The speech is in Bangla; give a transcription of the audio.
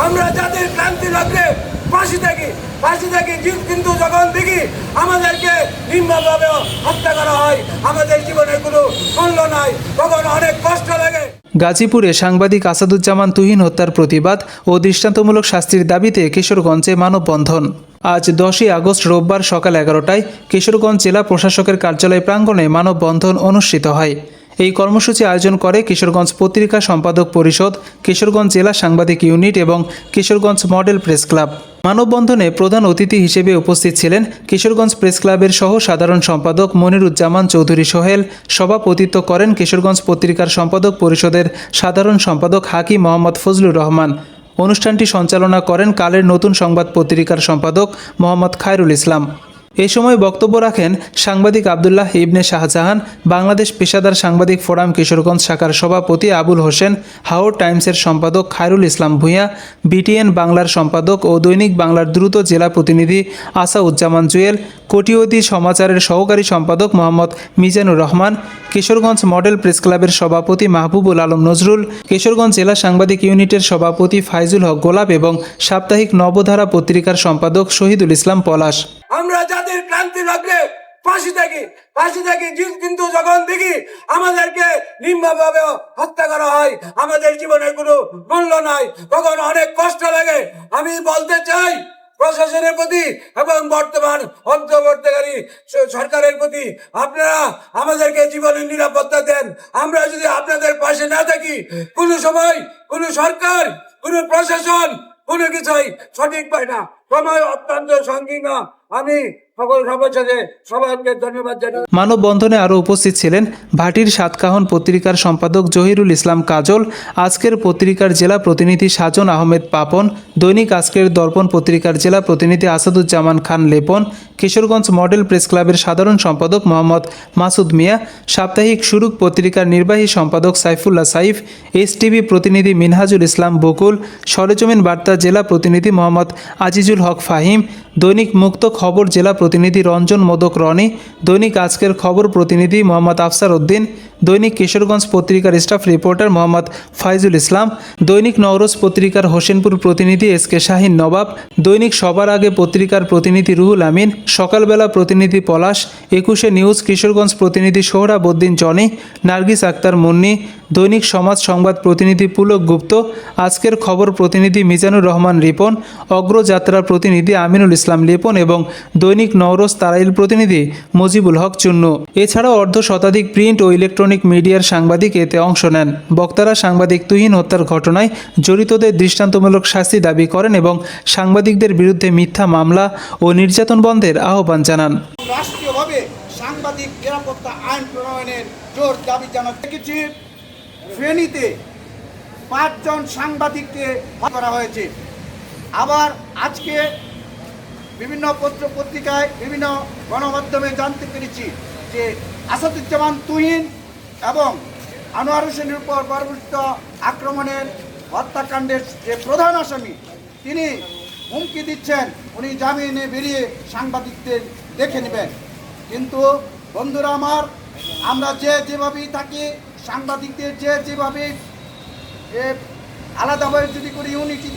আমরা জাতির ক্রান্তি লগ্নে ফাঁসি থাকি কিন্তু যখন দেখি আমাদেরকে নির্মমভাবে হত্যা করা হয়, আমাদের জীবনের কোনো মূল্য নাই, তখন অনেক কষ্ট লাগে। গাজীপুরে সাংবাদিক আসাদুজ্জামান তুহিন হত্যার প্রতিবাদ ও দৃষ্টান্তমূলক শাস্তির দাবিতে কিশোরগঞ্জে মানববন্ধন। আজ 10ই আগস্ট রোববার সকাল 11টায় কিশোরগঞ্জ জেলা প্রশাসকের কার্যালয় প্রাঙ্গণে মানববন্ধন অনুষ্ঠিত হয়। এই কর্মসূচি আয়োজন করে কিশোরগঞ্জ পত্রিকা সম্পাদক পরিষদ, কিশোরগঞ্জ জেলা সাংবাদিক ইউনিট এবং কিশোরগঞ্জ মডেল প্রেস ক্লাব। মানববন্ধনে প্রধান অতিথি হিসেবে উপস্থিত ছিলেন কিশোরগঞ্জ প্রেস ক্লাবের সহ সাধারণ সম্পাদক মনিরুজ্জামান চৌধুরী সোহেল। সভাপতিত্ব করেন কিশোরগঞ্জ পত্রিকার সম্পাদক পরিষদের সাধারণ সম্পাদক হাকিম মোহাম্মদ ফজলুর রহমান। অনুষ্ঠানটি সঞ্চালনা করেন কালের নতুন সংবাদ পত্রিকার সম্পাদক মোহাম্মদ খায়রুল ইসলাম। এ সময় বক্তব্য রাখেন সাংবাদিক আবদুল্লাহ ইবনে শাহজাহান, বাংলাদেশ পেশাদার সাংবাদিক ফোরাম কিশোরগঞ্জ শাখার সভাপতি আবুল হোসেন, হাওর টাইমসের সম্পাদক খায়রুল ইসলাম ভূঁইয়া, বিটিএন বাংলার সম্পাদক ও দৈনিক বাংলার দ্রুত জেলা প্রতিনিধি আসাউজ্জামান জুয়েল, কোটিয়তি সমাচারের সহকারী সম্পাদক মোহাম্মদ মিজানুর রহমান, কিশোরগঞ্জ মডেল প্রেস ক্লাবের সভাপতি মাহবুবুল আলম নজরুল, কিশোরগঞ্জ জেলা সাংবাদিক ইউনিটের সভাপতি ফাইজুল হক গোলাপ এবং সাপ্তাহিক নবধারা পত্রিকার সম্পাদক শহীদুল ইসলাম পলাশ। আমরা জাতির ক্রান্তি লগ্নে ফাঁসি থাকি কিন্তু যখন দেখি আমাদেরকে নির্মমভাবে হত্যা করা হয়, আমাদের জীবনের কোনো মূল্য নাই, তখন অনেক কষ্ট লাগে। আমি বলতে চাই প্রশাসনের প্রতি এবং বর্তমান অন্তর্বর্তীকারী সরকারের প্রতি, আপনারা আমাদেরকে জীবনের নিরাপত্তা দেন। আমরা যদি আপনাদের পাশে না থাকি, কোনো সময় কোনো সরকার, কোনো প্রশাসন কোনো কিছুই সঠিক পায় না। সময় অত্যন্ত সংকীর্ণ। আমি সকল সভাপতি সবাইকে ধন্যবাদ জানাই। মানববন্ধনে আরও উপস্থিত ছিলেন ভাটির সাতকাহন পত্রিকার সম্পাদক জহিরুল ইসলাম কাজল, আজকের পত্রিকার জেলা প্রতিনিধি সাজন আহমেদ পাপন, দৈনিক আজকের দর্পণ পত্রিকার জেলা প্রতিনিধি আসাদুজ্জামান খান লেপন, কিশোরগঞ্জ মডেল প্রেস ক্লাবের সাধারণ সম্পাদক মোহাম্মদ মাসুদ মিয়া, সাপ্তাহিক সুরুক পত্রিকার নির্বাহী সম্পাদক সাইফুল্লাহ সাইফ, এসটিভি প্রতিনিধি মিনহাজুল ইসলাম বকুল, সরেজমিন বার্তা জেলা প্রতিনিধি মোহাম্মদ আজিজুল হক ফাহিম, দৈনিক মুক্ত খবর জেলা প্রতিনিধি রঞ্জন মোদক রনি, দৈনিক আজকের খবর প্রতিনিধি মোহাম্মদ আফসার উদ্দিন, দৈনিক কিশোরগঞ্জ পত্রিকার স্টাফ রিপোর্টার মোহাম্মদ ফাইজুল ইসলাম, দৈনিক নওরোজ পত্রিকার হোসেনপুর প্রতিনিধি এসকে শাহিন নবাব, দৈনিক সবার আগে পত্রিকার প্রতিনিধি রুহুল আমিন, সকালবেলা প্রতিনিধি পলাশ, 21 নিউজ কিশোরগঞ্জ প্রতিনিধি সোহরাবউদ্দিন জনি, নার্গিস আক্তার মুন্নি, দৈনিক সমাজ সংবাদ প্রতিনিধি পুলক গুপ্ত, আজকের খবর প্রতিনিধি মিজানুর রহমান রিপন, অগ্রযাত্রা প্রতিনিধি আমিনুল ইসলাম লিপন এবং দৈনিক নওরোজ তারাইল প্রতিনিধি মুজিবুল হক চুন্নু। এছাড়াও অর্ধ শতাধিক প্রিন্ট ও ইলেকট্রনিক মিডিয়ার সাংবাদিক এতে অংশ নেন। বক্তারা সাংবাদিক তুহিন হত্যার ঘটনায় জড়িতদের দৃষ্টান্তমূলক শাস্তি দাবি করেন এবং সাংবাদিকদের বিরুদ্ধে মিথ্যা মামলা ও নির্যাতন বন্ধের আহ্বান জানান। রাষ্ট্রীয়ভাবে সাংবাদিক নিরাপত্তা আইন প্রণয়নের জোর দাবি জানাচ্ছি। ফেনীতে 5 জন সাংবাদিককে করা হয়েছে। আবার আজকে বিভিন্ন পত্রিকায় বিভিন্ন গণমাধ্যমে জানতে পেরেছি যে আসাদুজ্জামান তুহিন এবং আনোয়ার হোসেনের উপর বর্বরিত আক্রমণের হত্যাকাণ্ডের যে প্রধান আসামি, তিনি হুমকি দিচ্ছেন উনি জামিনে বেরিয়ে সাংবাদিকদের দেখে নেবেন। কিন্তু বন্ধুরা আমার, আমরা যেভাবেই থাকি, সাংবাদিকদের যেভাবে আলাদাভাবে যদি করি ইউনিটি